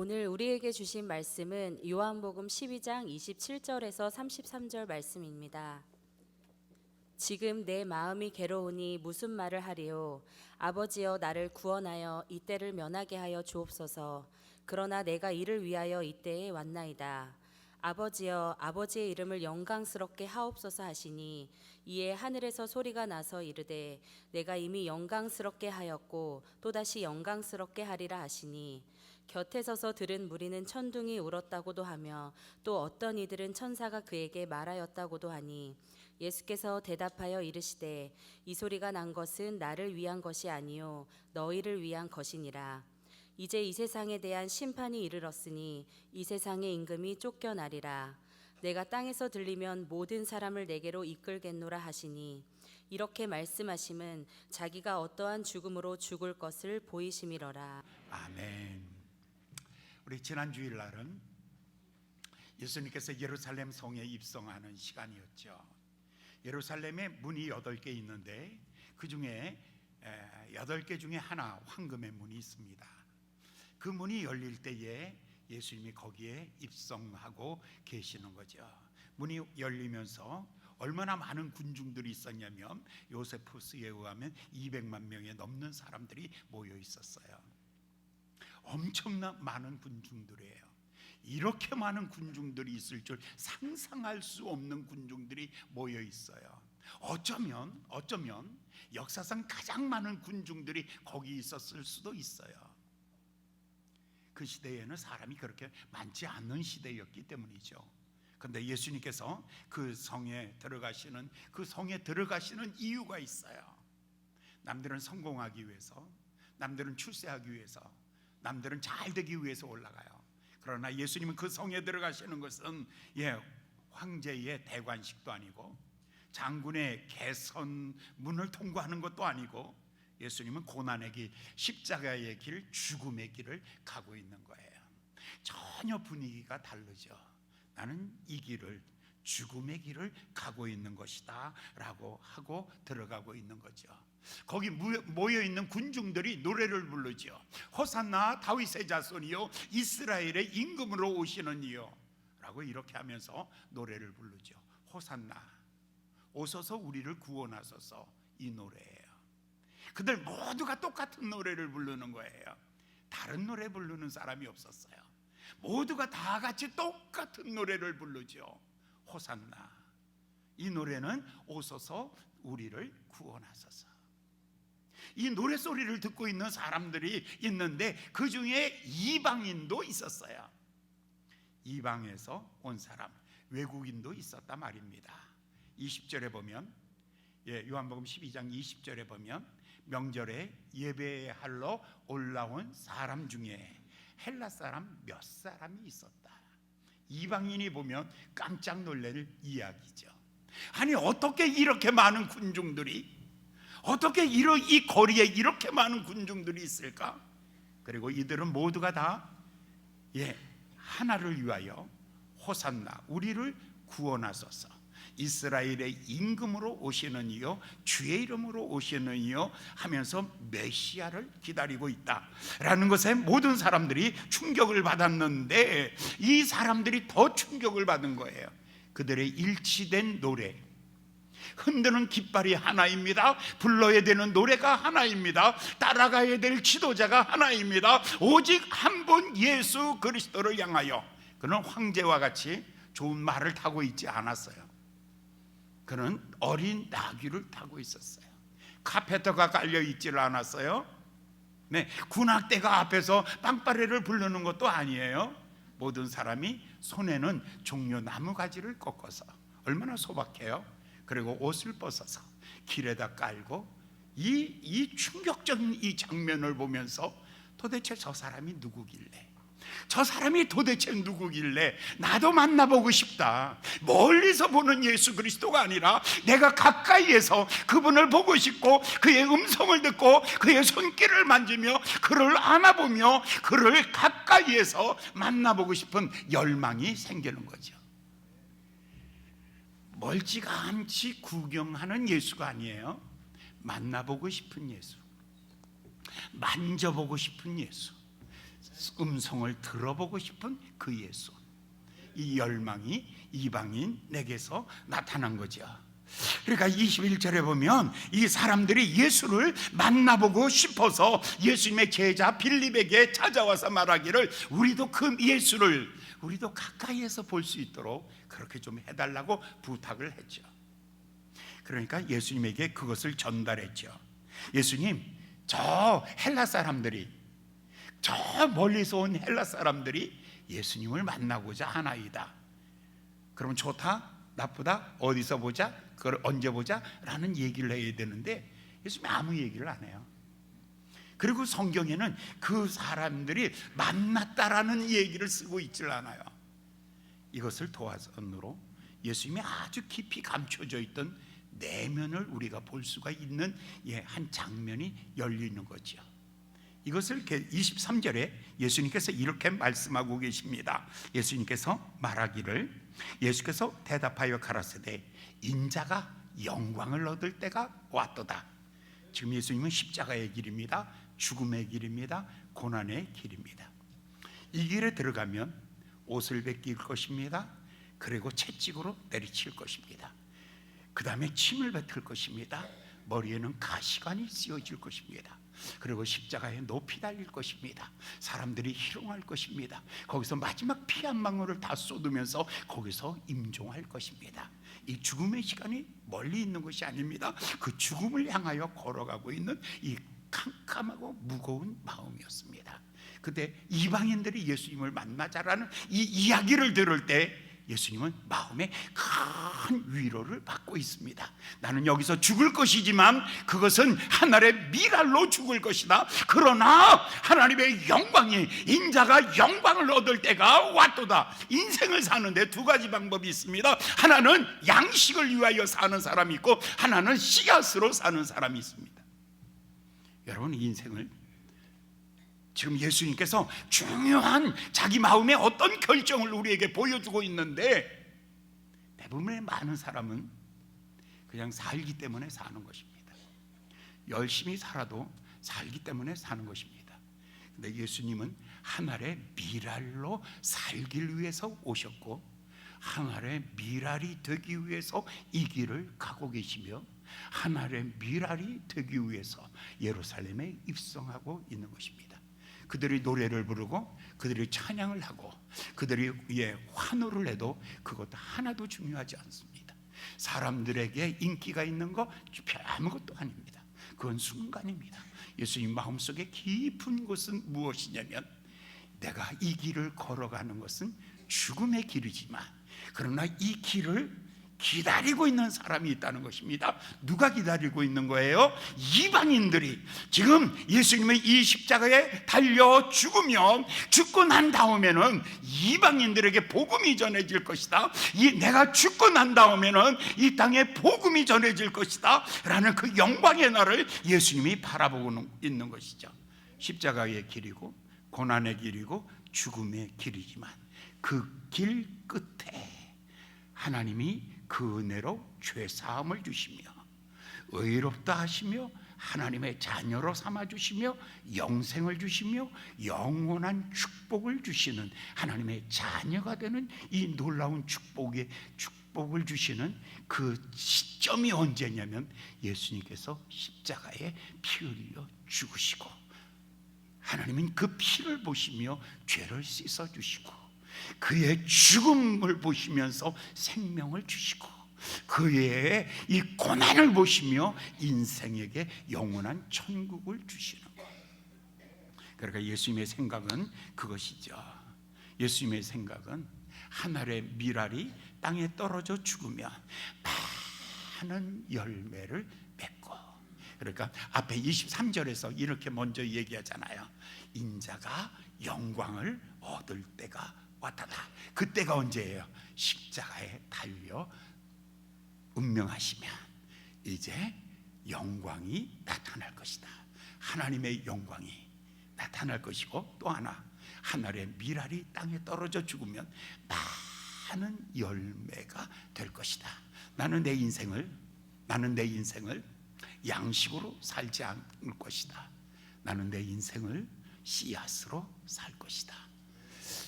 오늘 우리에게 주신 말씀은 요한복음 12장 27절에서 33절 말씀입니다. 지금 내 마음이 괴로우니 무슨 말을 하리요? 아버지여 나를 구원하여 이때를 면하게 하여 주옵소서. 그러나 내가 이를 위하여 이때에 왔나이다. 아버지여 아버지의 이름을 영광스럽게 하옵소서 하시니 이에 하늘에서 소리가 나서 이르되 내가 이미 영광스럽게 하였고 또다시 영광스럽게 하리라 하시니 곁에 서서 들은 무리는 천둥이 울었다고도 하며 또 어떤 이들은 천사가 그에게 말하였다고도 하니 예수께서 대답하여 이르시되 이 소리가 난 것은 나를 위한 것이 아니요 너희를 위한 것이니라. 이제 이 세상에 대한 심판이 이르렀으니 이 세상의 임금이 쫓겨나리라. 내가 땅에서 들리면 모든 사람을 내게로 이끌겠노라 하시니 이렇게 말씀하심은 자기가 어떠한 죽음으로 죽을 것을 보이심이러라. 아멘. 우리 지난 주일날은 예수님께서 예루살렘 성에 입성하는 시간이었죠. 예루살렘에 문이 8개 있는데 그 중에 8개 중에 하나 황금의 문이 있습니다. 그 문이 열릴 때에 예수님이 거기에 입성하고 계시는 거죠. 문이 열리면서 얼마나 많은 군중들이 있었냐면 요세푸스에 의하면 200만 명에 넘는 사람들이 모여 있었어요. 엄청난 많은 군중들이에요. 이렇게 많은 군중들이 있을 줄 상상할 수 없는 군중들이 모여 있어요. 어쩌면 역사상 가장 많은 군중들이 거기 있었을 수도 있어요. 그 시대에는 사람이 그렇게 많지 않은 시대였기 때문이죠. 그런데 예수님께서 그 성에 들어가시는 이유가 있어요. 남들은 성공하기 위해서, 남들은 출세하기 위해서, 남들은 잘 되기 위해서 올라가요. 그러나 예수님은 그 성에 들어가시는 것은 황제의 대관식도 아니고 장군의 개선 문을 통과하는 것도 아니고 예수님은 고난의 길, 십자가의 길, 죽음의 길을 가고 있는 거예요. 전혀 분위기가 다르죠. 나는 이 길을, 죽음의 길을 가고 있는 것이다 라고 하고 들어가고 있는 거죠. 거기 모여있는 군중들이 노래를 부르죠. 호산나 다윗의 자손이요 이스라엘의 임금으로 오시는 이요 라고 이렇게 하면서 노래를 부르죠. 호산나, 오소서 우리를 구원하소서, 이 노래예요. 그들 모두가 똑같은 노래를 부르는 거예요. 다른 노래 부르는 사람이 없었어요. 모두가 다 같이 똑같은 노래를 부르죠. 호산나, 이 노래는 오소서 우리를 구원하소서. 이 노래소리를 듣고 있는 사람들이 있는데 그 중에 이방인도 있었어요. 이방에서 온 사람, 외국인도 있었단 말입니다. 20절에 보면 요한복음 12장 20절에 보면 명절에 예배하러 올라온 사람 중에 헬라 사람 몇 사람이 있었다. 이방인이 보면 깜짝 놀랄 이야기죠. 아니 어떻게 이렇게 많은 군중들이, 어떻게 이 거리에 이렇게 많은 군중들이 있을까? 그리고 이들은 모두가 다 하나를 위하여 호산나 우리를 구원하소서, 이스라엘의 임금으로 오시는 이요 주의 이름으로 오시는 이요 하면서 메시아를 기다리고 있다라는 것에 모든 사람들이 충격을 받았는데 이 사람들이 더 충격을 받은 거예요. 그들의 일치된 노래, 흔드는 깃발이 하나입니다. 불러야 되는 노래가 하나입니다. 따라가야 될 지도자가 하나입니다. 오직 한 분 예수 그리스도를 향하여. 그는 황제와 같이 좋은 말을 타고 있지 않았어요. 그는 어린 나귀를 타고 있었어요. 카페터가 깔려 있지를 않았어요. 군악대가 앞에서 빵빠레를 부르는 것도 아니에요. 모든 사람이 손에는 종려 나무 가지를 꺾어서, 얼마나 소박해요. 그리고 옷을 벗어서 길에다 깔고 이 충격적인 이 장면을 보면서 도대체 저 사람이 누구길래, 저 사람이 도대체 누구길래 나도 만나보고 싶다. 멀리서 보는 예수 그리스도가 아니라 내가 가까이에서 그분을 보고 싶고 그의 음성을 듣고 그의 손길을 만지며 그를 안아보며 그를 가까이에서 만나보고 싶은 열망이 생기는 거죠. 멀찌감치 구경하는 예수가 아니에요. 만나보고 싶은 예수, 만져보고 싶은 예수, 음성을 들어보고 싶은 그 예수, 이 열망이 이방인 내게서 나타난 거죠. 그러니까 21절에 보면 이 사람들이 예수를 만나보고 싶어서 예수님의 제자 빌립에게 찾아와서 말하기를 우리도 그 예수를 우리도 가까이에서 볼 수 있도록 그렇게 좀 해달라고 부탁을 했죠. 그러니까 예수님에게 그것을 전달했죠. 예수님, 저 헬라 사람들이, 저 멀리서 온 헬라 사람들이 예수님을 만나고자 하나이다. 그럼 좋다? 나쁘다? 어디서 보자? 그걸 언제 보자? 라는 얘기를 해야 되는데 예수님이 아무 얘기를 안 해요. 그리고 성경에는 그 사람들이 만났다라는 얘기를 쓰고 있질 않아요. 이것을 도화선으로 예수님이 아주 깊이 감춰져 있던 내면을 우리가 볼 수가 있는 한 장면이 열리는 거죠. 이것을 23절에 예수님께서 이렇게 말씀하고 계십니다. 예수님께서 말하기를, 예수께서 대답하여 가라사대 인자가 영광을 얻을 때가 왔도다. 지금 예수님은 십자가의 길입니다. 죽음의 길입니다. 고난의 길입니다. 이 길에 들어가면 옷을 벗길 것입니다. 그리고 채찍으로 내리칠 것입니다. 그 다음에 침을 뱉을 것입니다. 머리에는 가시관이 씌워질 것입니다. 그리고 십자가에 높이 달릴 것입니다. 사람들이 희롱할 것입니다. 거기서 마지막 피 한 방울을 다 쏟으면서 거기서 임종할 것입니다. 이 죽음의 시간이 멀리 있는 것이 아닙니다. 그 죽음을 향하여 걸어가고 있는 이 캄캄하고 무거운 마음이었습니다. 그때 이방인들이 예수님을 만나자라는 이 이야기를 들을 때 예수님은 마음에 큰 위로를 받고 있습니다. 나는 여기서 죽을 것이지만 그것은 하늘의 미랄로 죽을 것이다. 그러나 하나님의 영광이, 인자가 영광을 얻을 때가 왔도다. 인생을 사는데 두 가지 방법이 있습니다. 하나는 양식을 위하여 사는 사람이 있고 하나는 씨앗으로 사는 사람이 있습니다. 여러분, 인생을 지금 예수님께서 중요한 자기 마음의 어떤 결정을 우리에게 보여주고 있는데 대부분의 많은 사람은 그냥 살기 때문에 사는 것입니다. 열심히 살아도 살기 때문에 사는 것입니다. 근데 예수님은 하늘의 미랄로 살기 위해서 오셨고 하늘의 미랄이 되기 위해서 이 길을 가고 계시며 하늘의 미랄이 되기 위해서 예루살렘에 입성하고 있는 것입니다. 그들이 노래를 부르고 그들이 찬양을 하고 그들이 환호를 해도 그것도 하나도 중요하지 않습니다. 사람들에게 인기가 있는 거 아무것도 아닙니다. 그건 순간입니다. 예수님 마음속에 깊은 곳은 무엇이냐면 내가 이 길을 걸어가는 것은 죽음의 길이지만 그러나 이 길을 기다리고 있는 사람이 있다는 것입니다. 누가 기다리고 있는 거예요? 이방인들이 지금 예수님의 이 십자가에 달려 죽으면 죽고 난 다음에는 이방인들에게 복음이 전해질 것이다. 내가 죽고 난 다음에는 이 땅에 복음이 전해질 것이다 라는 그 영광의 날을 예수님이 바라보고 있는 것이죠. 십자가의 길이고 고난의 길이고 죽음의 길이지만 그 길 끝에 하나님이 그 은혜로 죄사함을 주시며 의롭다 하시며 하나님의 자녀로 삼아주시며 영생을 주시며 영원한 축복을 주시는 하나님의 자녀가 되는 이 놀라운 축복을 주시는 그 시점이 언제냐면 예수님께서 십자가에 피 흘려 죽으시고 하나님은 그 피를 보시며 죄를 씻어주시고 그의 죽음을 보시면서 생명을 주시고 그의 이 고난을 보시며 인생에게 영원한 천국을 주시는 거예요. 그러니까 예수님의 생각은 그것이죠. 예수님의 생각은 하늘의 미랄이 땅에 떨어져 죽으면 많은 열매를 맺고, 그러니까 앞에 23절에서 이렇게 먼저 얘기하잖아요. 인자가 영광을 얻을 때가 왔다다. 그때가 언제예요? 십자가에 달려 운명하시면 이제 영광이 나타날 것이다. 하나님의 영광이 나타날 것이고 또 하나 하늘의 미랄이 땅에 떨어져 죽으면 많은 열매가 될 것이다. 나는 내 인생을 양식으로 살지 않을 것이다. 나는 내 인생을 씨앗으로 살 것이다.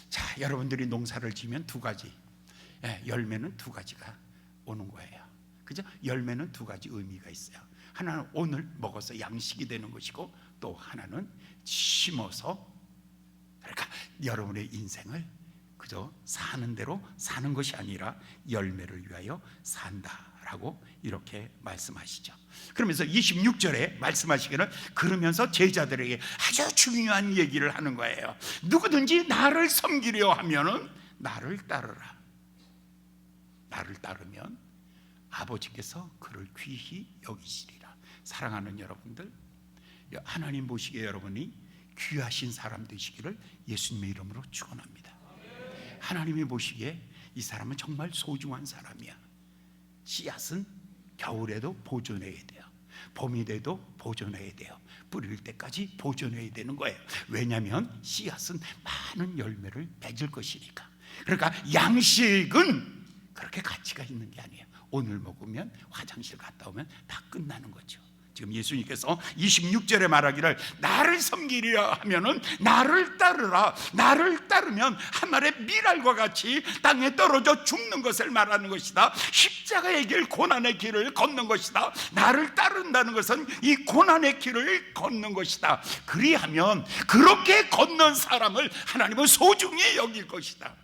자, 여러분들이 농사를 지면 두 가지, 열매는 두 가지가 오는 거예요. 그죠? 열매는 두 가지 의미가 있어요. 하나는 오늘 먹어서 양식이 되는 것이고, 또 하나는 심어서, 그러니까 여러분의 인생을 그저 사는 대로 사는 것이 아니라 열매를 위하여 산다라고 이렇게 말씀하시죠. 그러면서 26절에 말씀하시기를, 그러면서 제자들에게 아주 중요한 얘기를 하는 거예요. 누구든지 나를 섬기려 하면은 나를 따르라. 나를 따르면 아버지께서 그를 귀히 여기시리라. 사랑하는 여러분들, 하나님 보시기에 여러분이 귀하신 사람 되시기를 예수님의 이름으로 축원합니다. 하나님이 보시기에 이 사람은 정말 소중한 사람이야. 씨앗은 겨울에도 보존해야 돼요. 봄이 돼도 보존해야 돼요. 뿌릴 때까지 보존해야 되는 거예요. 왜냐하면 씨앗은 많은 열매를 맺을 것이니까. 그러니까 양식은 그렇게 가치가 있는 게 아니에요. 오늘 먹으면 화장실 갔다 오면 다 끝나는 거죠. 지금 예수님께서 26절에 말하기를, 나를 섬기려 하면은 나를 따르라. 나를 따르면 하늘의 미랄과 같이 땅에 떨어져 죽는 것을 말하는 것이다. 십자가의 길, 고난의 길을 걷는 것이다. 나를 따른다는 것은 이 고난의 길을 걷는 것이다. 그리하면 그렇게 걷는 사람을 하나님은 소중히 여길 것이다.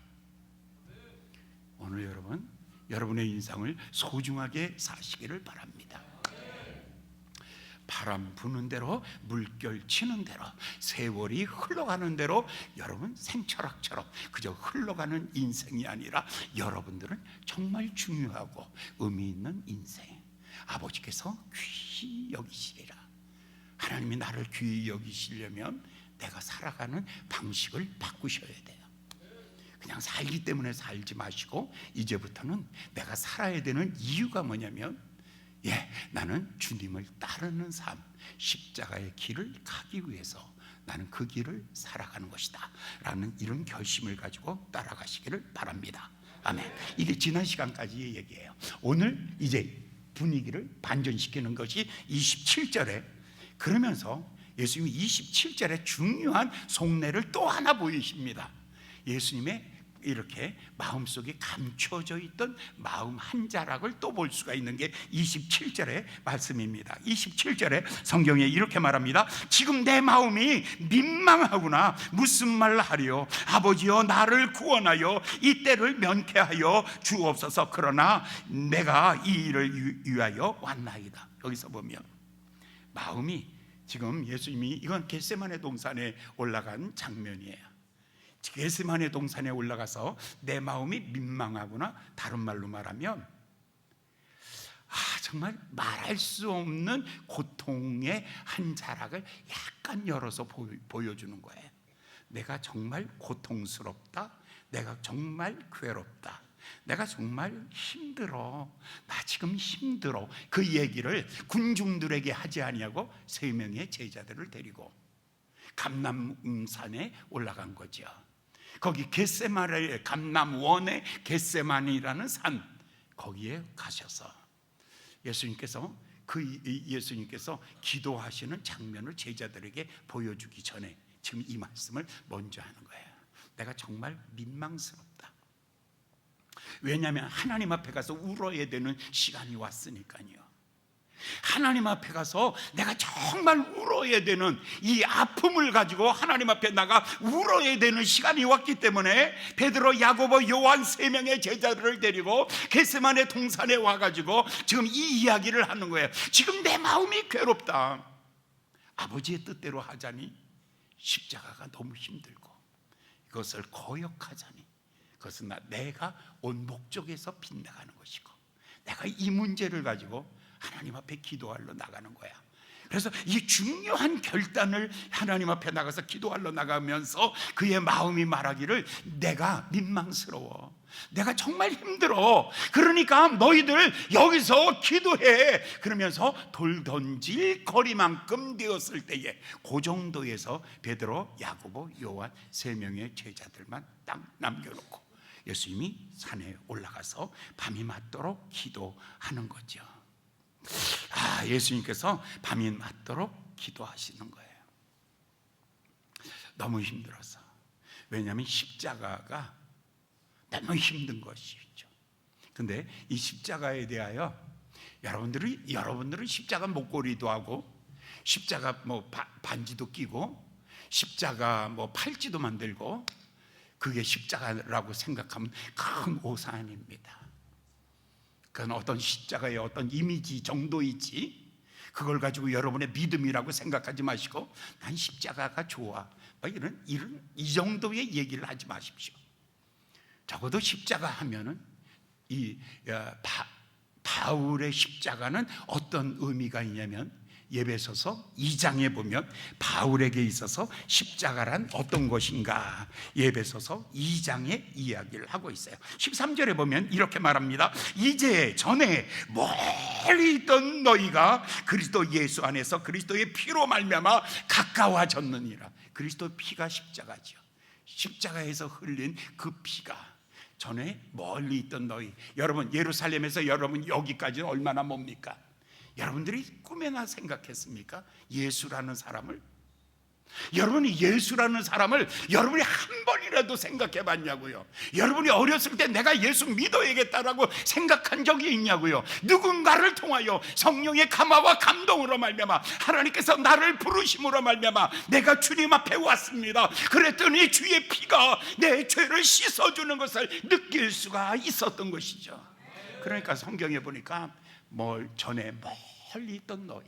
오늘 여러분의 인생을 소중하게 사시기를 바랍니다. 바람 부는 대로, 물결 치는 대로, 세월이 흘러가는 대로 여러분 생철학처럼 그저 흘러가는 인생이 아니라 여러분들은 정말 중요하고 의미 있는 인생, 아버지께서 귀히 여기시리라. 하나님이 나를 귀히 여기시려면 내가 살아가는 방식을 바꾸셔야 돼요. 그냥 살기 때문에 살지 마시고, 이제부터는 내가 살아야 되는 이유가 뭐냐면, 나는 주님을 따르는 삶, 십자가의 길을 가기 위해서 나는 그 길을 살아가는 것이다 라는 이런 결심을 가지고 따라가시기를 바랍니다. 아멘. 이게 지난 시간까지의 얘기예요. 오늘 이제 분위기를 반전시키는 것이 27절에, 그러면서 예수님이 27절에 중요한 속내를 또 하나 보이십니다. 예수님의 이렇게 마음속에 감춰져 있던 마음 한 자락을 또 볼 수가 있는 게 27절의 말씀입니다. 27절에 성경에 이렇게 말합니다. 지금 내 마음이 민망하구나. 무슨 말 하리요? 아버지여, 나를 구원하여 이 때를 면케하여 주옵소서. 그러나 내가 이 일을 위하여 왔나이다. 여기서 보면 마음이, 지금 예수님이, 이건 겟세마네 동산에 올라간 장면이에요. 겟세마네 동산에 올라가서 내 마음이 민망하구나. 다른 말로 말하면 정말 말할 수 없는 고통의 한 자락을 약간 열어서 보여주는 거예요. 내가 정말 고통스럽다. 내가 정말 괴롭다. 내가 정말 힘들어. 나 지금 힘들어. 그 얘기를 군중들에게 하지 아니하고 3명의 제자들을 데리고 감람산에 올라간 거죠. 거기 겟세마네, 감람원의 겟세마니라는 산, 거기에 가셔서 예수님께서 기도하시는 장면을 제자들에게 보여주기 전에 지금 이 말씀을 먼저 하는 거예요. 내가 정말 민망스럽다. 왜냐하면 하나님 앞에 가서 울어야 되는 시간이 왔으니까요. 하나님 앞에 가서 내가 정말 울어야 되는 이 아픔을 가지고 하나님 앞에 나가 울어야 되는 시간이 왔기 때문에 베드로, 야고보, 요한 3명의 제자들을 데리고 겟세마네 동산에 와가지고 지금 이 이야기를 하는 거예요. 지금 내 마음이 괴롭다. 아버지의 뜻대로 하자니 십자가가 너무 힘들고, 이것을 거역하자니 그것은 내가 온 목적에서 빗나가는 것이고, 내가 이 문제를 가지고 하나님 앞에 기도하러 나가는 거야. 그래서 이 중요한 결단을 하나님 앞에 나가서 기도하러 나가면서 그의 마음이 말하기를, 내가 민망스러워. 내가 정말 힘들어. 그러니까 너희들 여기서 기도해. 그러면서 돌 던질 거리만큼 되었을 때에 그 정도에서 베드로, 야고보, 요한 3명의 제자들만 딱 남겨놓고 예수님이 산에 올라가서 밤이 맞도록 기도하는 거죠. 예수님께서 밤이 맞도록 기도하시는 거예요. 너무 힘들어서. 왜냐하면 십자가가 너무 힘든 것이죠. 근데 이 십자가에 대하여 여러분들은 십자가 목걸이도 하고 십자가 뭐 반지도 끼고 십자가 뭐 팔찌도 만들고, 그게 십자가라고 생각하면 큰 오산입니다. 그건 어떤 십자가의 어떤 이미지 정도이지, 그걸 가지고 여러분의 믿음이라고 생각하지 마시고 난 십자가가 좋아, 이 정도의 얘기를 하지 마십시오. 적어도 십자가 하면은 바울의 십자가는 어떤 의미가 있냐면, 예배소서 2장에 보면 바울에게 있어서 십자가란 어떤 것인가, 예배소서 2장의 이야기를 하고 있어요. 13절에 보면 이렇게 말합니다. 이제 전에 멀리 있던 너희가 그리스도 예수 안에서 그리스도의 피로 말미암아 가까워졌느니라. 그리스도의 피가 십자가죠. 십자가에서 흘린 그 피가 전에 멀리 있던 너희, 여러분 예루살렘에서 여러분 여기까지는 얼마나 멉니까? 여러분들이 꿈에나 생각했습니까? 예수라는 사람을? 여러분이 예수라는 사람을 여러분이 한 번이라도 생각해 봤냐고요? 여러분이 어렸을 때 내가 예수 믿어야겠다라고 생각한 적이 있냐고요? 누군가를 통하여 성령의 감화와 감동으로 말미암아 하나님께서 나를 부르심으로 말미암아 내가 주님 앞에 왔습니다. 그랬더니 주의 피가 내 죄를 씻어주는 것을 느낄 수가 있었던 것이죠. 그러니까 성경에 보니까 전에 멀리 있던 너희,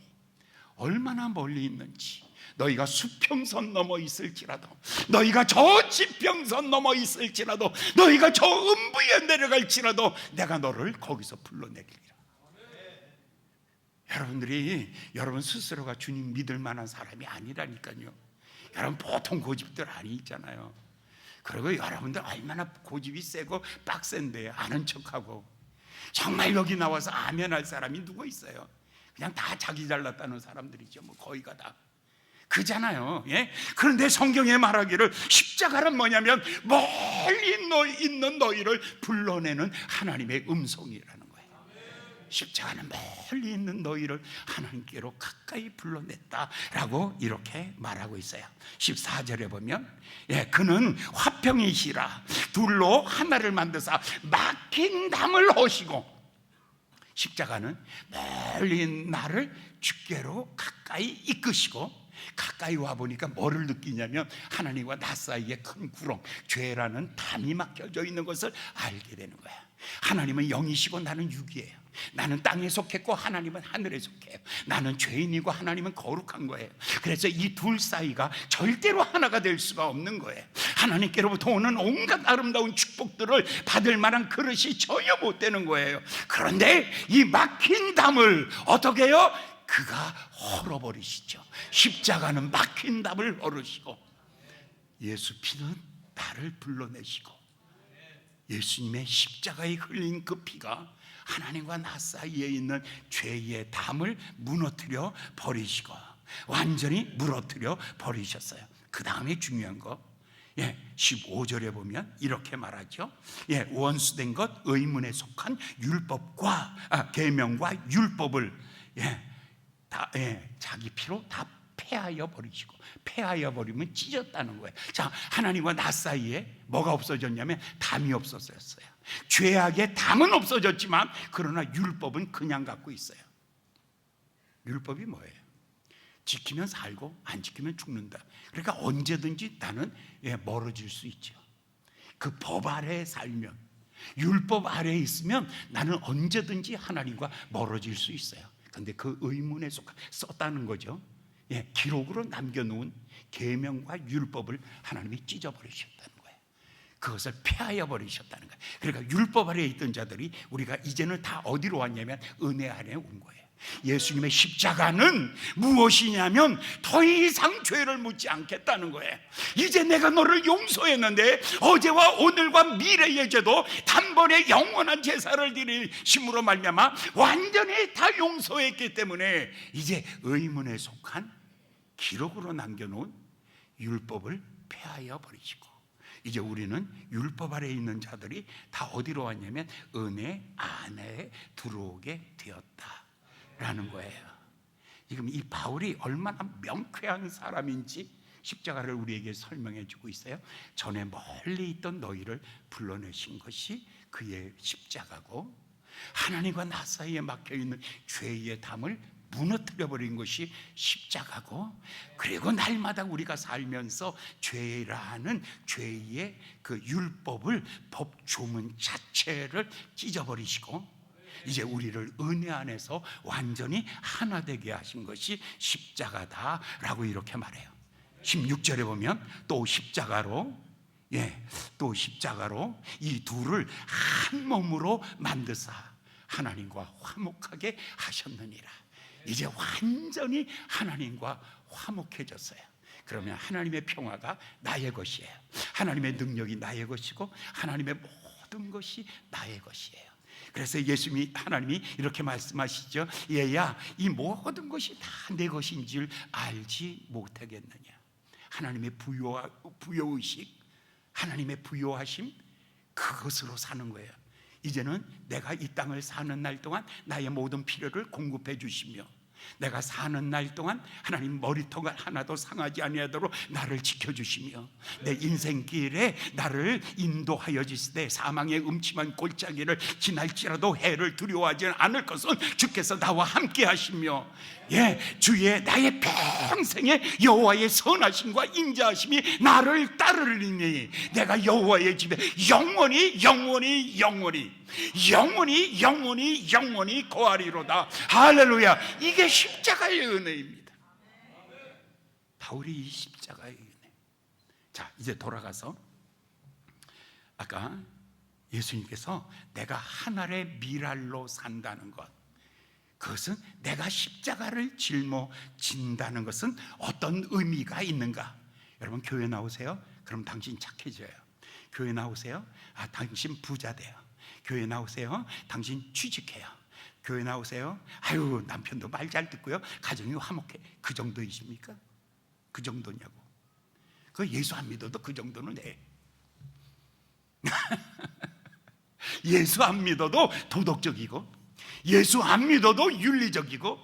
얼마나 멀리 있는지, 너희가 수평선 넘어 있을지라도, 너희가 저 지평선 넘어 있을지라도, 너희가 저 음부에 내려갈지라도 내가 너를 거기서 불러내리리라. 여러분들이 여러분 스스로가 주님 믿을 만한 사람이 아니라니까요. 여러분 보통 고집들 아니잖아요. 그리고 여러분들 얼마나 고집이 세고 빡센데 아는 척하고, 정말 여기 나와서 아멘 할 사람이 누구 있어요? 그냥 다 자기 잘났다는 사람들이죠. 거의가 다 그잖아요. 예? 그런데 성경에 말하기를 십자가란 뭐냐면 멀리 있는 너희를 불러내는 하나님의 음성이라는 거예요. 십자가는 멀리 있는 너희를 하나님께로 가까이 불러냈다라고 이렇게 말하고 있어요. 14절에 보면 그는 화평이시라 둘로 하나를 만드사 막힌 담을 허시고, 십자가는 멀리 나를 주께로 가까이 이끄시고, 가까이 와보니까 뭐를 느끼냐면 하나님과 나 사이에 큰 구렁, 죄라는 담이 막혀져 있는 것을 알게 되는 거야. 하나님은 영이시고 나는 육이에요. 나는 땅에 속했고 하나님은 하늘에 속해요. 나는 죄인이고 하나님은 거룩한 거예요. 그래서 이 둘 사이가 절대로 하나가 될 수가 없는 거예요. 하나님께로부터 오는 온갖 아름다운 축복들을 받을 만한 그릇이 전혀 못 되는 거예요. 그런데 이 막힌 담을 어떻게 해요? 그가 헐어버리시죠. 십자가는 막힌 담을 헐으시고, 예수 피는 나를 불러내시고, 예수님의 십자가에 흘린 그 피가 하나님과 나 사이에 있는 죄의 담을 무너뜨려 버리시고, 완전히 무너뜨려 버리셨어요. 그 다음에 중요한 거 15절에 보면 이렇게 말하죠. 원수된 것, 의문에 속한 율법과 계명과 율법을 자기 피로 다 폐하여 버리시고, 폐하여 버리면 찢었다는 거예요. 자, 하나님과 나 사이에 뭐가 없어졌냐면 담이 없어졌어요. 죄악의 담은 없어졌지만 그러나 율법은 그냥 갖고 있어요. 율법이 뭐예요? 지키면 살고 안 지키면 죽는다. 그러니까 언제든지 나는 멀어질 수 있죠. 그 법 아래에 살면, 율법 아래에 있으면 나는 언제든지 하나님과 멀어질 수 있어요. 그런데 그 의문에 썼다는 거죠. 기록으로 남겨놓은 계명과 율법을 하나님이 찢어버리셨다는 거예요. 그것을 폐하여 버리셨다는 거예요. 그러니까 율법 아래에 있던 자들이 우리가 이제는 다 어디로 왔냐면 은혜 아래에 온 거예요. 예수님의 십자가는 무엇이냐면 더 이상 죄를 묻지 않겠다는 거예요. 이제 내가 너를 용서했는데 어제와 오늘과 미래의 죄도 단번에 영원한 제사를 드리심으로 말미암아 완전히 다 용서했기 때문에 이제 의문에 속한 기록으로 남겨놓은 율법을 폐하여 버리시고, 이제 우리는 율법 아래에 있는 자들이 다 어디로 왔냐면 은혜 안에 들어오게 되었다라는 거예요. 지금 이 바울이 얼마나 명쾌한 사람인지 십자가를 우리에게 설명해 주고 있어요. 전에 멀리 있던 너희를 불러내신 것이 그의 십자가고, 하나님과 나 사이에 막혀있는 죄의 담을 무너뜨려 버린 것이 십자가고, 그리고 날마다 우리가 살면서 죄라는 죄의 그 율법을, 법 조문 자체를 찢어버리시고 이제 우리를 은혜 안에서 완전히 하나 되게 하신 것이 십자가다라고 이렇게 말해요. 16절에 보면 또 십자가로, 또 십자가로 이 둘을 한 몸으로 만드사 하나님과 화목하게 하셨느니라. 이제 완전히 하나님과 화목해졌어요. 그러면 하나님의 평화가 나의 것이에요. 하나님의 능력이 나의 것이고 하나님의 모든 것이 나의 것이에요. 그래서 예수님이, 하나님이 이렇게 말씀하시죠. 얘야, 이 모든 것이 다 내 것인 줄 알지 못하겠느냐. 하나님의 부여의식, 하나님의 부여하심, 그것으로 사는 거예요. 이제는 내가 이 땅을 사는 날 동안 나의 모든 필요를 공급해 주시며, 내가 사는 날 동안 하나님 머리털 하나도 상하지 아니하도록 나를 지켜주시며, 내 인생길에 나를 인도하여 주시되 사망의 음침한 골짜기를 지날지라도 해를 두려워하지 않을 것은 주께서 나와 함께 하시며, 주의 나의 평생의 여호와의 선하심과 인자하심이 나를 따르리니 내가 여호와의 집에 영원히 영원히 영원히 영원히 영원히 영원히 거하리로다. 할렐루야. 이게 십자가의 은혜입니다. 바울이 이 십자가의 은혜. 자, 이제 돌아가서 아까 예수님께서 내가 하늘의 미랄로 산다는 것, 그것은 내가 십자가를 짊어진다는 것은 어떤 의미가 있는가? 여러분, 교회 나오세요? 그럼 당신 착해져요. 교회 나오세요? 당신 부자 돼요. 교회 나오세요? 당신 취직해요. 교회 나오세요? 아유, 남편도 말 잘 듣고요, 가정이 화목해. 그 정도이십니까? 그 정도냐고. 그 예수 안 믿어도 그 정도는 해. 예수 안 믿어도 도덕적이고, 예수 안 믿어도 윤리적이고,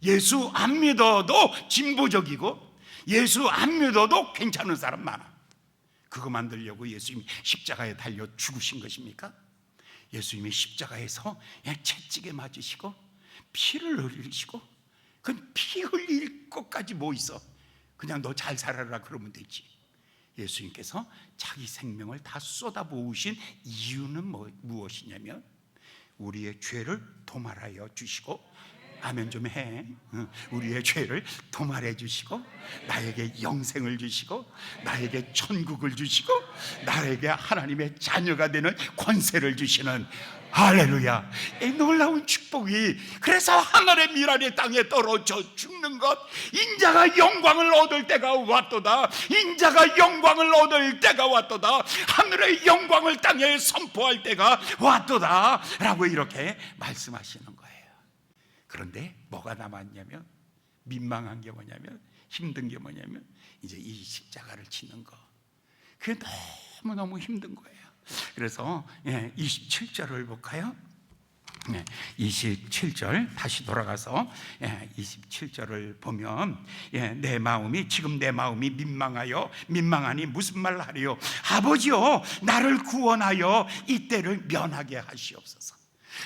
예수 안 믿어도 진보적이고, 예수 안 믿어도 괜찮은 사람 많아. 그거 만들려고 예수님이 십자가에 달려 죽으신 것입니까? 예수님이 십자가에서 그냥 채찍에 맞으시고 피를 흘리시고, 그건 피 흘릴 것까지 뭐 있어? 그냥 너 잘 살아라 그러면 되지. 예수님께서 자기 생명을 다 쏟아부으신 이유는 무엇이냐면 우리의 죄를 도말하여 주시고, 아멘 좀 해. 우리의 죄를 도말해 주시고, 나에게 영생을 주시고, 나에게 천국을 주시고, 나에게 하나님의 자녀가 되는 권세를 주시는, 할렐루야, 이 놀라운 축복이. 그래서 하늘의 미랄이 땅에 떨어져 죽는 것, 인자가 영광을 얻을 때가 왔도다. 인자가 영광을 얻을 때가 왔도다. 하늘의 영광을 땅에 선포할 때가 왔도다 라고 이렇게 말씀하시는 거예요. 그런데 뭐가 남았냐면, 민망한 게 뭐냐면, 힘든 게 뭐냐면 이제 이 십자가를 치는 거. 그게 너무너무 힘든 거예요. 그래서 27절을 볼까요? 27절 다시 돌아가서 27절을 보면, 내 마음이, 지금 내 마음이 민망하니 무슨 말 하리요? 아버지여, 나를 구원하여 이 때를 면하게 하시옵소서.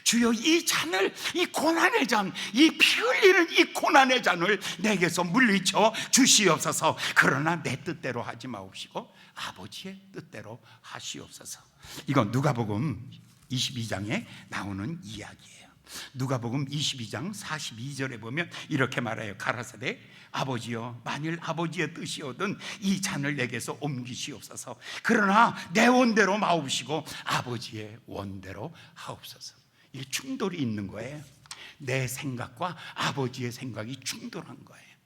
주여, 이 잔을, 이 고난의 잔, 이 피 흘리는 이 고난의 잔을 내게서 물리쳐 주시옵소서. 그러나 내 뜻대로 하지 마옵시고 아버지의 뜻대로 하시옵소서. 이건 누가복음 22장에 나오는 이야기예요. 누가복음 22장 42절에 보면 이렇게 말해요. 가라사대, 아버지여, 만일 아버지의 뜻이오든 이 잔을 내게서 옮기시옵소서. 그러나 내 원대로 마옵시고 아버지의 원대로 하옵소서. 이 충돌이 있는 거예요. 내 생각과 아버지의 생각이 충돌한 거예요.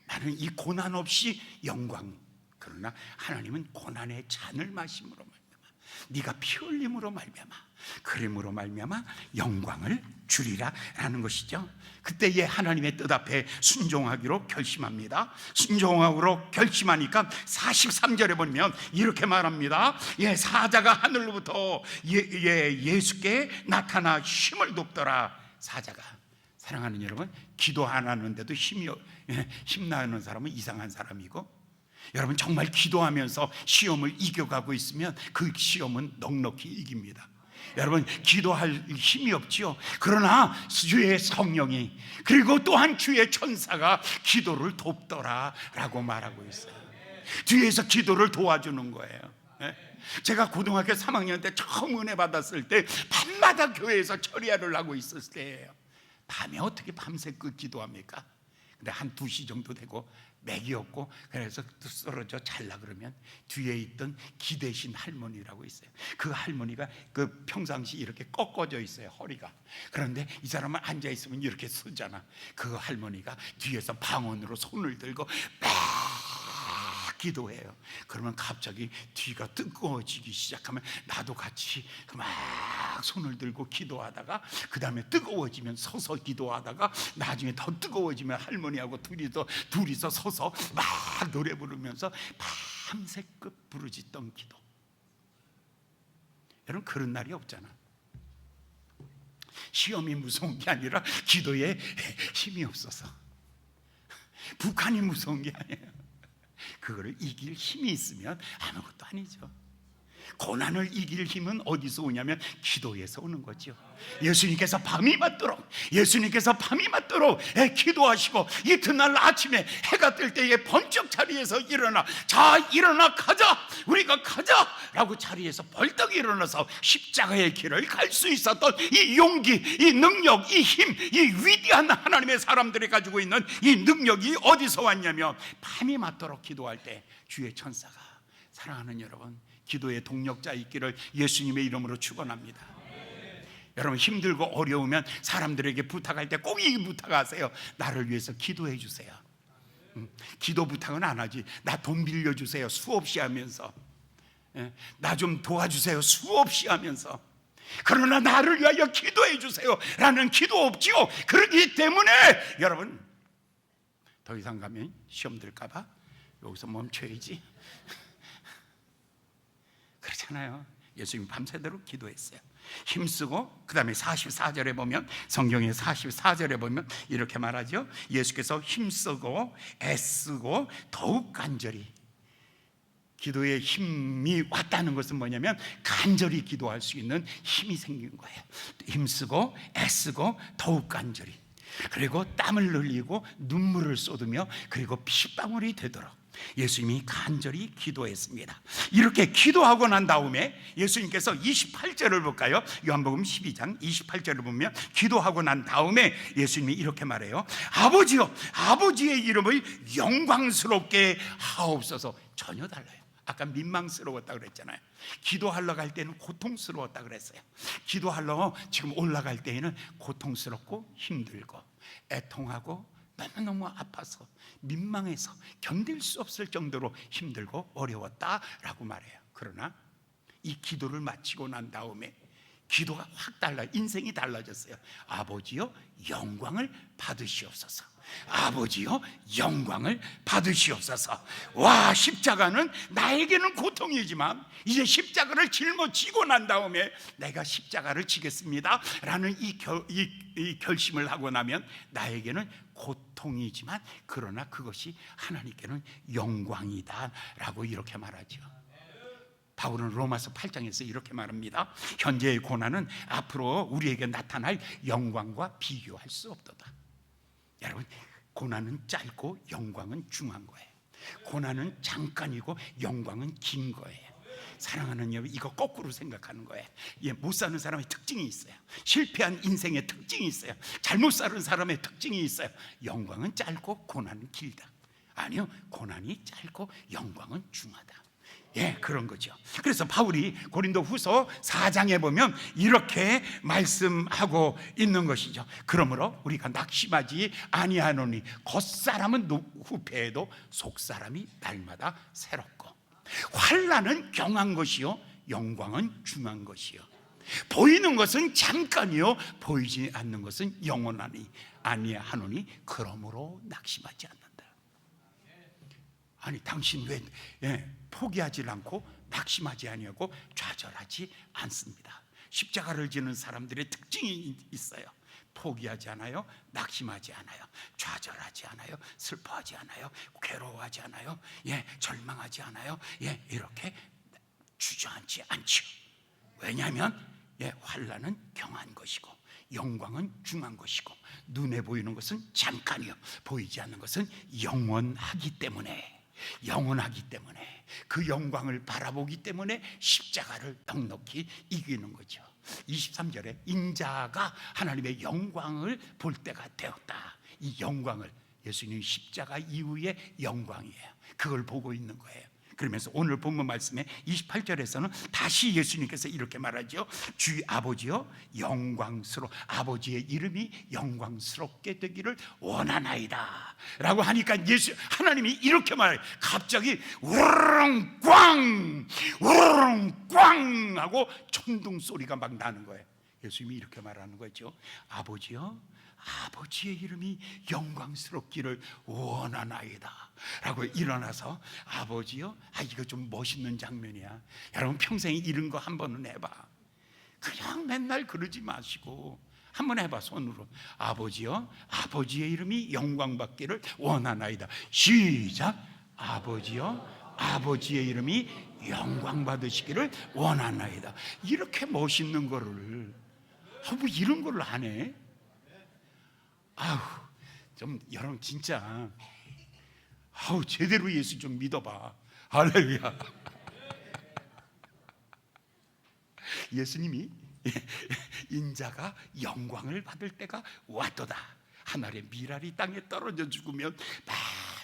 나는 이 고난 없이 영광, 그러나 하나님은 고난의 잔을 마심으로 말미암아, 네가 피 흘림으로 말미암아, 그림으로 말미암아 영광을 주리라 라는 것이죠. 그때에 하나님의 뜻 앞에 순종하기로 결심합니다. 순종하기로 결심하니까 43절에 보면 이렇게 말합니다. 사자가 하늘로부터 예수께 나타나 힘을 돕더라. 사자가, 사랑하는 여러분, 기도 안 하는데도 힘나는 사람은 이상한 사람이고, 여러분 정말 기도하면서 시험을 이겨가고 있으면 그 시험은 넉넉히 이깁니다. 여러분 기도할 힘이 없지요. 그러나 주의 성령이 그리고 또한 주의 천사가 기도를 돕더라 라고 말하고 있어요. 뒤에서 기도를 도와주는 거예요. 제가 고등학교 3학년 때 처음 은혜 받았을 때 밤마다 교회에서 철야를 하고 있었을 때예요. 밤에 어떻게 밤새 기도합니까? 근데 한 2시 정도 되고 맥이 없고 그래서 쓰러져 잘라 그러면 뒤에 있던 기대신 할머니라고 있어요. 그 할머니가 그 평상시 이렇게 꺾어져 있어요, 허리가. 그런데 이 사람은 앉아 있으면 이렇게 쓰잖아. 그 할머니가 뒤에서 방언으로 손을 들고 막 기도해요. 그러면 갑자기 뒤가 뜨거워지기 시작하면 나도 같이 막 손을 들고 기도하다가 그 다음에 뜨거워지면 서서 기도하다가 나중에 더 뜨거워지면 할머니하고 둘이서 서서 막 노래 부르면서 밤새껏 부르짖던 기도. 여러분 그런 날이 없잖아. 시험이 무서운 게 아니라 기도에 힘이 없어서. 북한이 무서운 게 아니에요. 그거를 이길 힘이 있으면 아무것도 아니죠. 고난을 이길 힘은 어디서 오냐면 기도에서 오는 거죠. 예수님께서 밤이 맞도록 기도하시고 이튿날 아침에 해가 뜰 때에 번쩍 자리에서 일어나 자 일어나 가자 우리가 가자 라고 자리에서 벌떡 일어나서 십자가의 길을 갈 수 있었던 이 용기, 이 능력, 이 힘, 이 위대한 하나님의 사람들이 가지고 있는 이 능력이 어디서 왔냐면 밤이 맞도록 기도할 때 주의 천사가. 사랑하는 여러분, 기도의 동력자 있기를 예수님의 이름으로 축원합니다. 여러분 힘들고 어려우면 사람들에게 부탁할 때 꼭 이 부탁하세요. 나를 위해서 기도해 주세요. 기도 부탁은 안 하지. 나 돈 빌려주세요 수없이 하면서, 나 좀 도와주세요 수없이 하면서. 그러나 나를 위하여 기도해 주세요 라는 기도 없지요. 그렇기 때문에 여러분 더 이상 가면 시험 들까 봐 여기서 멈춰야지 그렇잖아요. 예수님 밤새도록 기도했어요. 힘쓰고 그 다음에 44절에 보면, 성경의 44절에 보면 이렇게 말하죠. 예수께서 힘쓰고 애쓰고 더욱 간절히. 기도에 힘이 왔다는 것은 뭐냐면 간절히 기도할 수 있는 힘이 생긴 거예요. 힘쓰고 애쓰고 더욱 간절히, 그리고 땀을 흘리고 눈물을 쏟으며 그리고 피방울이 되도록 예수님이 간절히 기도했습니다. 이렇게 기도하고 난 다음에 예수님께서 28절을 볼까요? 요한복음 12장 28절을 보면 기도하고 난 다음에 예수님이 이렇게 말해요. 아버지여, 아버지의 이름을 영광스럽게 하옵소서. 전혀 달라요. 아까 민망스러웠다 그랬잖아요. 기도하러 갈 때는 고통스러웠다 그랬어요. 기도하러 지금 올라갈 때에는 고통스럽고 힘들고 애통하고 너무너무 아파서 민망해서 견딜 수 없을 정도로 힘들고 어려웠다라고 말해요. 그러나 이 기도를 마치고 난 다음에 기도가 확 인생이 달라졌어요. 아버지여 영광을 받으시옵소서. 아버지여 영광을 받으시옵소서. 와, 십자가는 나에게는 고통이지만 이제 십자가를 짊어지고 난 다음에 내가 십자가를 지겠습니다 라는 이 결심을 하고 나면 나에게는 고통이지만 그러나 그것이 하나님께는 영광이다 라고 이렇게 말하죠. 바울은 로마서 8장에서 이렇게 말합니다. 현재의 고난은 앞으로 우리에게 나타날 영광과 비교할 수 없도다. 여러분, 고난은 짧고 영광은 중한 거예요. 고난은 잠깐이고 영광은 긴 거예요. 사랑하는 여러분, 이거 거꾸로 생각하는 거예요. 못 사는 사람의 특징이 있어요. 실패한 인생의 특징이 있어요. 잘못 사는 사람의 특징이 있어요. 영광은 짧고 고난은 길다. 아니요, 고난이 짧고 영광은 중하다. 그런 거죠. 그래서 바울이 고린도 후서 4장에 보면 이렇게 말씀하고 있는 것이죠. 그러므로 우리가 낙심하지 아니하노니 겉사람은 후패해도 속사람이 날마다 새롭고, 환난은 경한 것이요 영광은 중한 것이요, 보이는 것은 잠깐이요 보이지 않는 것은 영원하니 아니하노니 그러므로 낙심하지 않는다. 아니 당신 왜 포기하지 않고 낙심하지 아니하고 좌절하지 않습니다. 십자가를 지는 사람들의 특징이 있어요. 포기하지 않아요. 낙심하지 않아요. 좌절하지 않아요. 슬퍼하지 않아요. 괴로워하지 않아요. 절망하지 않아요. 이렇게 주저앉지 않죠. 왜냐하면 환난은 경한 것이고 영광은 중한 것이고 눈에 보이는 것은 잠깐이요 보이지 않는 것은 영원하기 때문에 그 영광을 바라보기 때문에 십자가를 넉넉히 이기는 거죠. 23절에 인자가 하나님의 영광을 볼 때가 되었다. 이 영광을 예수님 십자가 이후의 영광이에요. 그걸 보고 있는 거예요. 그러면서 오늘 본문 말씀에 28절에서는 다시 예수님께서 이렇게 말하죠. 주 아버지여 아버지의 이름이 영광스럽게 되기를 원하나이다 라고 하니까 하나님이 이렇게 말해요. 갑자기 우르릉 꽝 하고 천둥 소리가 막 나는 거예요. 예수님이 이렇게 말하는 거죠. 아버지여 아버지의 이름이 영광스럽기를 원하나이다 라고 일어나서 아버지요, 이거 좀 멋있는 장면이야. 여러분 평생에 이런 거 한 번은 해봐. 그냥 맨날 그러지 마시고 한번 해봐. 손으로 아버지요 아버지의 이름이 영광받기를 원하나이다. 시작. 아버지요 아버지의 이름이 영광받으시기를 원하나이다. 이렇게 멋있는 거를 뭐 이런 걸 안 해? 좀 여러분 진짜 제대로 예수 좀 믿어봐. 할렐루야. 예수님이 인자가 영광을 받을 때가 왔도다. 하늘의 미랄이 땅에 떨어져 죽으면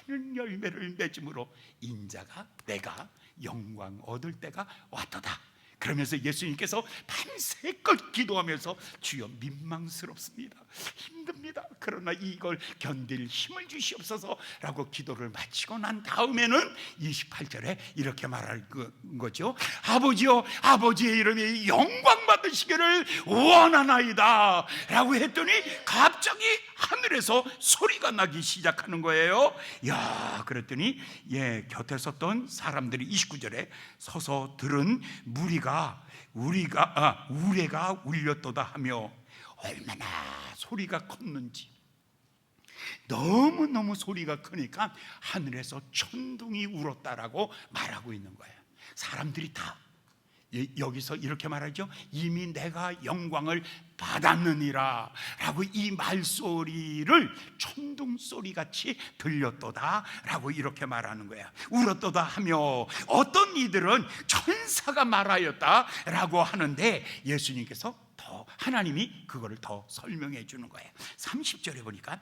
많은 열매를 맺음으로 인자가 내가 영광 얻을 때가 왔도다. 그러면서 예수님께서 밤새껏 기도하면서 주여 민망스럽습니다. 힘듭니다. 그러나 이걸 견딜 힘을 주시옵소서 라고 기도를 마치고 난 다음에는 28절에 이렇게 말할 거죠. 아버지여 아버지의 이름이 영광 받으시기를 원하나이다 라고 했더니 갑자기 하늘에서 소리가 나기 시작하는 거예요. 그랬더니 곁에 섰던 사람들이 29절에 서서 들은 무리가 우레가 울렸도다 하며 얼마나 소리가 컸는지, 너무너무 소리가 크니까 하늘에서 천둥이 울었다라고 말하고 있는 거예요. 사람들이 다 여기서 이렇게 말하죠. 이미 내가 영광을 받았느니라 라고 이 말소리를 천둥소리같이 들렸도다 라고 이렇게 말하는 거야. 울었도다 하며 어떤 이들은 천사가 말하였다 라고 하는데 예수님께서 하나님이 그거를 더 설명해 주는 거예요. 30절에 보니까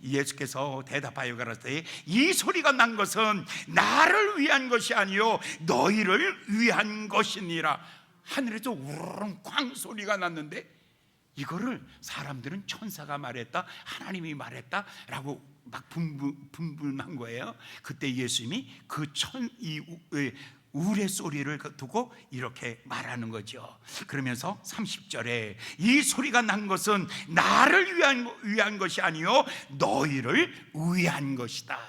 예수께서 대답하여 가라사대 이 소리가 난 것은 나를 위한 것이 아니요 너희를 위한 것이니라. 하늘에서 우르릉 쾅 소리가 났는데 이거를 사람들은 천사가 말했다, 하나님이 말했다 라고 막 분분한 거예요. 그때 예수님이 우레 소리를 두고 이렇게 말하는 거죠. 그러면서 30절에 이 소리가 난 것은 나를 위한 것이 아니요 너희를 위한 것이다.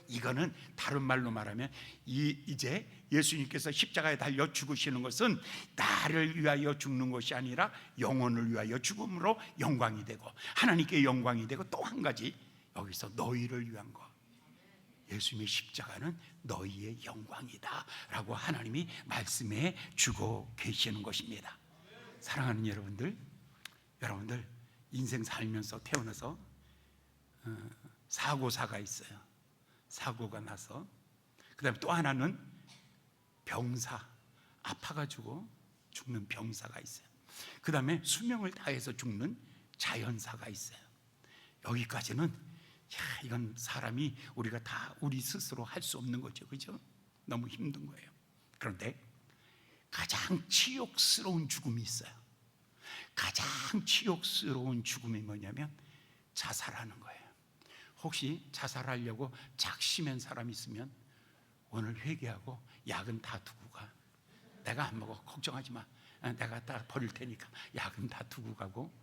이거는 다른 말로 말하면 이제 예수님께서 십자가에 달려 죽으시는 것은 나를 위하여 죽는 것이 아니라 영혼을 위하여 죽음으로 영광이 되고 하나님께 영광이 되고, 또 한 가지 여기서 너희를 위한 것, 예수님의 십자가는 너희의 영광이다 라고 하나님이 말씀해 주고 계시는 것입니다. 사랑하는 여러분들 인생 살면서 태어나서 사고사가 있어요. 사고가 나서 그 다음에 또 하나는 병사, 아파가지고 죽는 병사가 있어요. 그 다음에 수명을 다해서 죽는 자연사가 있어요. 여기까지는 이건 사람이 우리가 다 우리 스스로 할 수 없는 거죠. 그죠? 너무 힘든 거예요. 그런데 가장 치욕스러운 죽음이 있어요. 가장 치욕스러운 죽음이 뭐냐면 자살하는 거예요. 혹시 자살하려고 작심한 사람 있으면 오늘 회개하고 약은 다 두고 가. 내가 안 먹어. 걱정하지 마. 내가 다 버릴 테니까 약은 다 두고 가고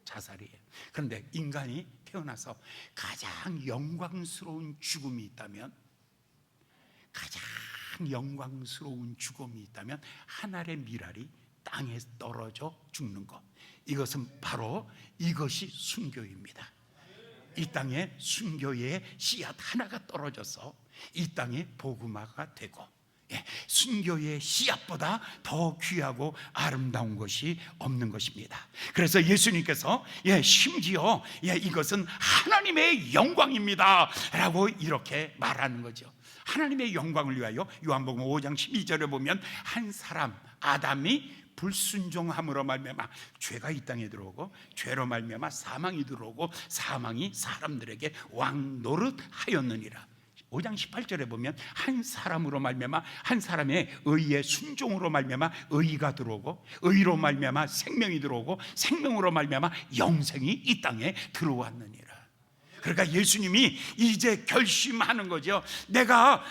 자살이에요. 그런데 인간이 태어나서 가장 영광스러운 죽음이 있다면, 하늘의 미랄이 땅에 떨어져 죽는 것, 이것은 바로 이것이 순교입니다. 이 땅에 순교의 씨앗 하나가 떨어져서 이 땅에 복음화가 되고, 순교의 씨앗보다 더 귀하고 아름다운 것이 없는 것입니다. 그래서 예수님께서 심지어 이것은 하나님의 영광입니다 라고 이렇게 말하는 거죠. 하나님의 영광을 위하여 요한복음 5장 12절에 보면 한 사람 아담이 불순종함으로 말미암아 죄가 이 땅에 들어오고, 죄로 말미암아 사망이 들어오고, 사망이 사람들에게 왕노릇하였느니라. 5장 18절에 보면 한 사람으로 말미암아, 한 사람의 의의 순종으로 말미암아 의가 들어오고, 의로 말미암아 생명이 들어오고, 생명으로 말미암아 영생이 이 땅에 들어왔느니라. 그러니까 예수님이 이제 결심하는 거죠. 내가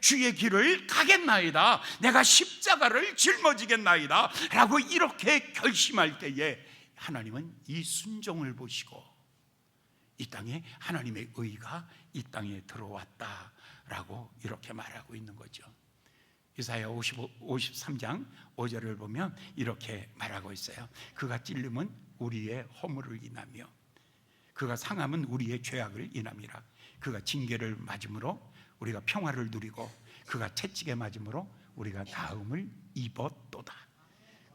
주의 길을 가겠나이다, 내가 십자가를 짊어지겠나이다 라고 이렇게 결심할 때에 하나님은 이 순종을 보시고 이 땅에 하나님의 의가 이 땅에 들어왔다라고 이렇게 말하고 있는 거죠. 이사야 53장 5절을 보면 이렇게 말하고 있어요. 그가 찔림은 우리의 허물을 인하며 그가 상함은 우리의 죄악을 인함이라. 그가 징계를 맞음으로 우리가 평화를 누리고, 그가 채찍에 맞음으로 우리가 나음을 입었도다.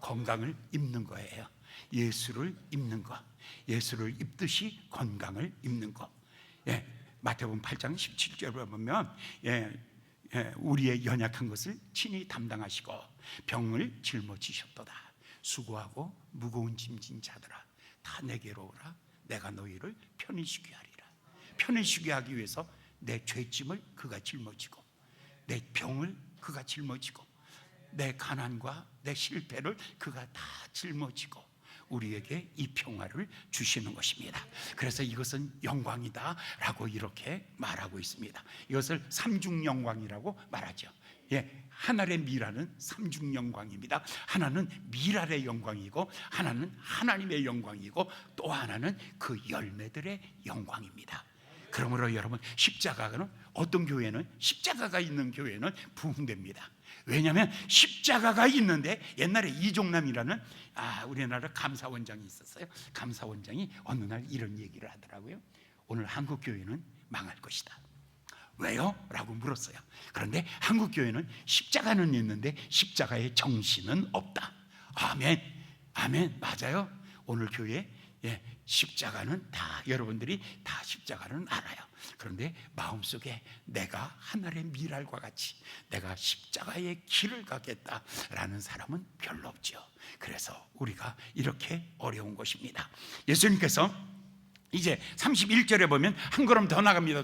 건강을 입는 거예요. 예수를 입는 것, 예수를 입듯이 건강을 입는 것. 마태복음 8장 17절에 보면 우리의 연약한 것을 친히 담당하시고 병을 짊어지셨도다. 수고하고 무거운 짐진 자들아, 다 내게로 오라. 내가 너희를 편히 쉬게 하리라. 편히 쉬게 하기 위해서 내 죄짐을 그가 짊어지고, 내 병을 그가 짊어지고, 내 가난과 내 실패를 그가 다 짊어지고 우리에게 이 평화를 주시는 것입니다. 그래서 이것은 영광이다 라고 이렇게 말하고 있습니다. 이것을 삼중영광이라고 말하죠. 하늘의 미라는 삼중영광입니다. 하나는 미랄의 영광이고, 하나는 하나님의 영광이고, 또 하나는 그 열매들의 영광입니다. 그러므로 여러분, 십자가는 어떤 교회는, 십자가가 있는 교회는 부흥됩니다. 왜냐하면 십자가가 있는데, 옛날에 이종남이라는 우리나라 감사원장이 있었어요. 감사원장이 어느 날 이런 얘기를 하더라고요. 오늘 한국 교회는 망할 것이다. 왜요? 라고 물었어요. 그런데 한국 교회는 십자가는 있는데 십자가의 정신은 없다. 아멘, 아멘, 맞아요. 오늘 교회 십자가는 다, 여러분들이 다 십자가는 알아요. 그런데 마음속에 내가 하늘의 미랄과 같이 내가 십자가의 길을 가겠다라는 사람은 별로 없죠. 그래서 우리가 이렇게 어려운 것입니다. 예수님께서 이제 31절에 보면 한 걸음 더 나갑니다.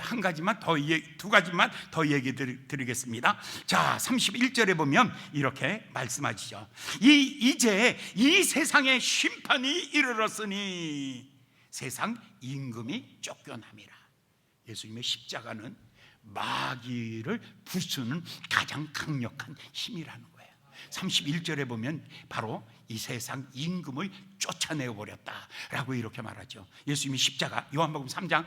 한 가지만 더, 두 가지만 더 얘기 드리겠습니다. 자, 31절에 보면 이렇게 말씀하시죠. 이제 이 세상의 심판이 이르렀으니 세상 임금이 쫓겨남이라. 예수님의 십자가는 마귀를 부수는 가장 강력한 힘이라는 거예요. 31절에 보면 바로 이 세상 임금을 쫓아내어 버렸다라고 이렇게 말하죠. 예수님이 십자가, 요한복음 3장,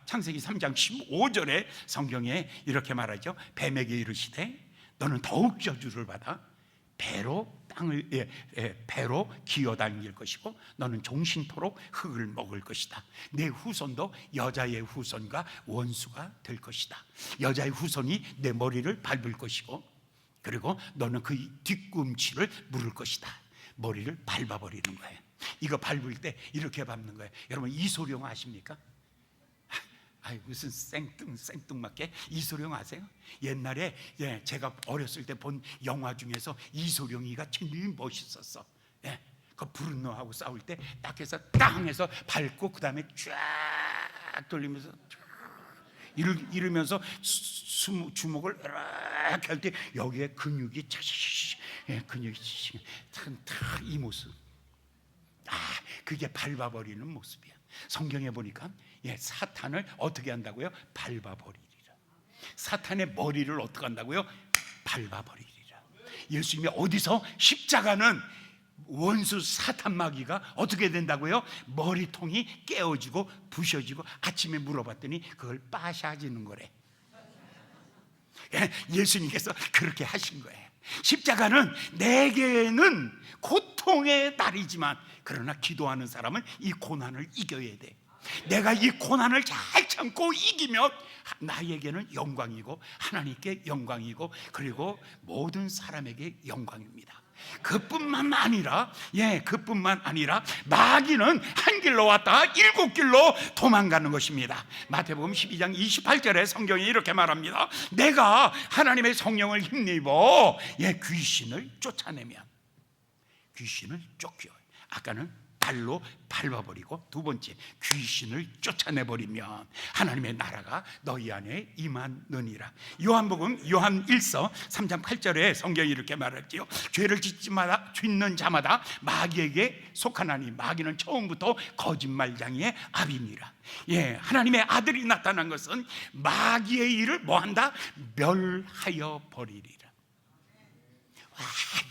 창세기 3장 15절에 성경에 이렇게 말하죠. 뱀에게 이르시되 너는 더욱 저주를 받아 배로 땅을 배로 기어다닐 것이고 너는 종신토록 흙을 먹을 것이다. 내 후손도 여자의 후손과 원수가 될 것이다. 여자의 후손이 내 머리를 밟을 것이고, 그리고 너는 그 뒤꿈치를 물을 것이다. 머리를 밟아버리는 거예요. 이거 밟을 때 이렇게 밟는 거예요. 여러분, 이소룡 아십니까? 무슨 생뚱맞게 이소룡 아세요? 옛날에 제가 어렸을 때 본 영화 중에서 이소룡이가 제일 멋있었어. 그 브루노하고 싸울 때 딱 해서 땅 해서 밟고 그 다음에 쫙 돌리면서 이러면서 주먹을 이렇게 할 때 여기에 근육이 이 모습, 그게 밟아버리는 모습이야. 성경에 보니까 사탄을 어떻게 한다고요? 밟아버리리라. 사탄의 머리를 어떻게 한다고요? 밟아버리리라. 예수님이 어디서 십자가는 원수 사탄 마귀가 어떻게 된다고요? 머리통이 깨어지고 부셔지고, 아침에 물어봤더니 그걸 빠샤지는 거래. 예수님께서 그렇게 하신 거예요. 십자가는 내게는 고통의 날이지만 그러나 기도하는 사람은 이 고난을 이겨야 돼. 내가 이 고난을 잘 참고 이기면 나에게는 영광이고 하나님께 영광이고 그리고 모든 사람에게 영광입니다. 그뿐만 아니라 마귀는 한 길로 왔다가 7길로 도망가는 것입니다. 마태복음 12장 28절에 성경이 이렇게 말합니다. 내가 하나님의 성령을 힘입어 귀신을 쫓아내면, 귀신을 쫓겨, 아까는 발로 밟아버리고, 두 번째 귀신을 쫓아내버리면 하나님의 나라가 너희 안에 임하느니라. 요한복음 요한 1서 3장 8절에 성경이 이렇게 말했지요. 죄를 짓는 자마다 마귀에게 속하나니 마귀는 처음부터 거짓말장이의 아비니라. 하나님의 아들이 나타난 것은 마귀의 일을 뭐한다? 멸하여 버리리라.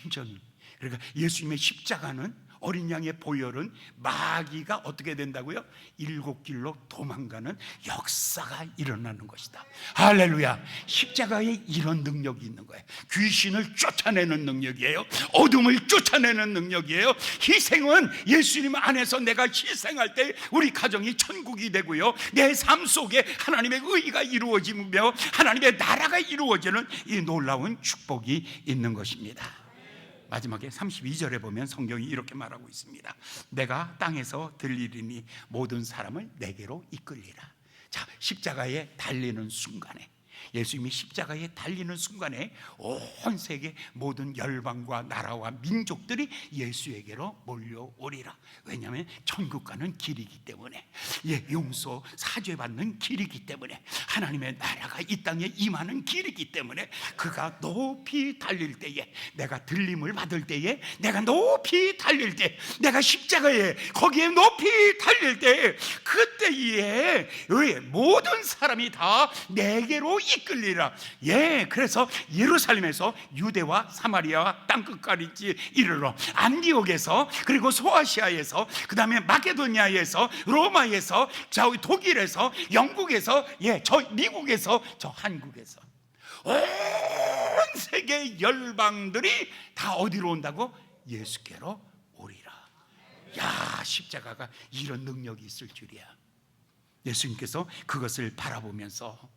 완전히. 그러니까 예수님의 십자가는, 어린 양의 보혈은 마귀가 어떻게 된다고요? 7길로 도망가는 역사가 일어나는 것이다. 할렐루야. 십자가에 이런 능력이 있는 거예요. 귀신을 쫓아내는 능력이에요. 어둠을 쫓아내는 능력이에요. 희생은 예수님 안에서 내가 희생할 때 우리 가정이 천국이 되고요, 내 삶 속에 하나님의 의가 이루어지며 하나님의 나라가 이루어지는 이 놀라운 축복이 있는 것입니다. 마지막에 32절에 보면 성경이 이렇게 말하고 있습니다. 내가 땅에서 들리리니 모든 사람을 내게로 이끌리라. 자, 십자가에 달리는 순간에, 예수님이 십자가에 달리는 순간에 온 세계 모든 열방과 나라와 민족들이 예수에게로 몰려오리라. 왜냐하면 천국 가는 길이기 때문에, 용서 사죄받는 길이기 때문에, 하나님의 나라가 이 땅에 임하는 길이기 때문에, 그가 높이 달릴 때에, 내가 들림을 받을 때에, 내가 높이 달릴 때, 내가 십자가에 거기에 높이 달릴 때, 그때에 모든 사람이 다 내게로 이끌리라. 그래서 예루살렘에서 유대와 사마리아와 땅끝까지 이르러 안디옥에서, 그리고 소아시아에서, 그 다음에 마케도니아에서, 로마에서, 독일에서, 영국에서, 저 미국에서, 저 한국에서 온 세계 열방들이 다 어디로 온다고? 예수께로 오리라. 야, 십자가가 이런 능력이 있을 줄이야. 예수님께서 그것을 바라보면서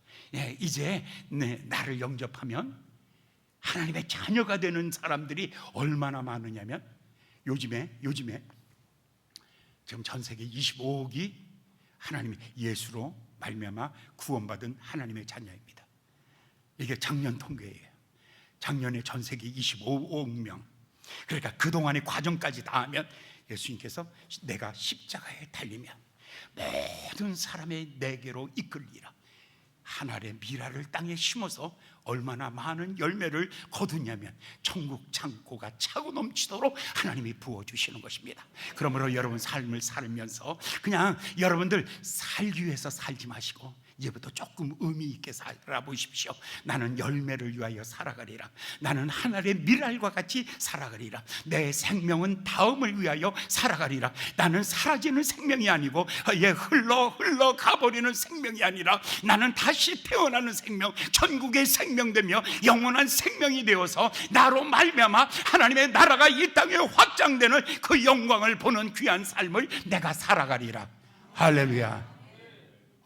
이제 나를 영접하면 하나님의 자녀가 되는 사람들이 얼마나 많으냐면, 요즘에 지금 전 세계 25억이 하나님의 예수로 말미암아 구원받은 하나님의 자녀입니다. 이게 작년 통계예요. 작년에 전 세계 25억 명. 그러니까 그동안의 과정까지 다 하면 예수님께서 내가 십자가에 달리면 모든 사람의 내게로 이끌리라. 하늘의 미라를 땅에 심어서 얼마나 많은 열매를 거두냐면 천국 창고가 차고 넘치도록 하나님이 부어주시는 것입니다. 그러므로 여러분 삶을 살면서 그냥 여러분들 살기 위해서 살지 마시고 이제부터 조금 의미 있게 살아보십시오. 나는 열매를 위하여 살아가리라. 나는 하늘의 미랄과 같이 살아가리라. 내 생명은 다음을 위하여 살아가리라. 나는 사라지는 생명이 아니고 흘러 가버리는 생명이 아니라 나는 다시 태어나는 생명, 천국의 생명되며 영원한 생명이 되어서 나로 말미암아 하나님의 나라가 이 땅에 확장되는 그 영광을 보는 귀한 삶을 내가 살아가리라. 할렐루야.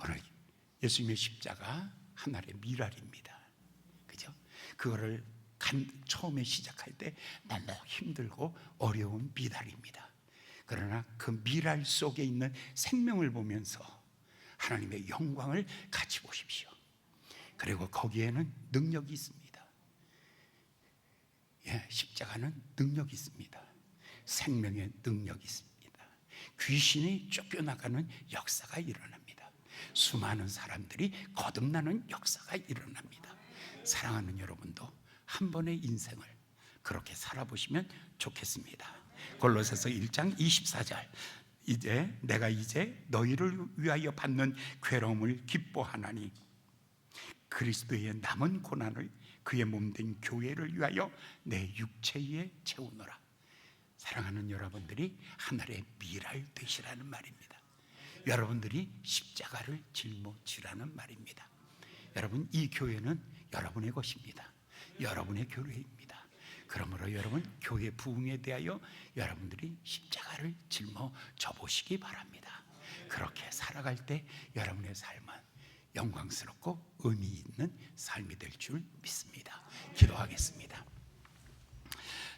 오늘 예수님의 십자가 하나의 미랄입니다. 그죠? 그거를 처음에 시작할 때 너무 힘들고 어려운 미랄입니다. 그러나 그 미랄 속에 있는 생명을 보면서 하나님의 영광을 같이 보십시오. 그리고 거기에는 능력이 있습니다. 십자가는 능력이 있습니다. 생명의 능력이 있습니다. 귀신이 쫓겨나가는 역사가 일어납니다. 수많은 사람들이 거듭나는 역사가 일어납니다. 사랑하는 여러분도 한 번의 인생을 그렇게 살아보시면 좋겠습니다. 골로새서 1장 24절, 내가 이제 너희를 위하여 받는 괴로움을 기뻐하나니 그리스도의 남은 고난을 그의 몸된 교회를 위하여 내 육체에 채우노라. 사랑하는 여러분들이 하늘의 미랄 되시라는 말입니다. 여러분들이 십자가를 짊어지라는 말입니다. 여러분, 이 교회는 여러분의 것입니다. 여러분의 교회입니다. 그러므로 여러분 교회 부흥에 대하여 여러분들이 십자가를 짊어져 보시기 바랍니다. 그렇게 살아갈 때 여러분의 삶은 영광스럽고 의미 있는 삶이 될 줄 믿습니다. 기도하겠습니다.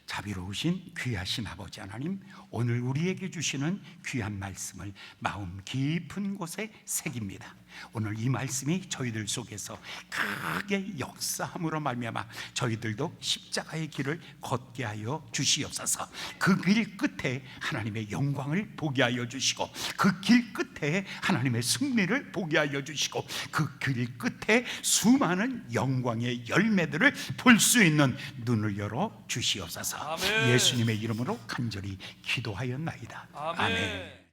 자비로우신 귀하신 아버지 하나님, 오늘 우리에게 주시는 귀한 말씀을 마음 깊은 곳에 새깁니다. 오늘 이 말씀이 저희들 속에서 크게 역사함으로 말미암아 저희들도 십자가의 길을 걷게 하여 주시옵소서. 그 길 끝에 하나님의 영광을 보게 하여 주시고, 그 길 끝에 하나님의 승리를 보게 하여 주시고, 그 길 끝에 수많은 영광의 열매들을 볼 수 있는 눈을 열어 주시옵소서. 아멘. 예수님의 이름으로 간절히 기도하였나이다. 아멘.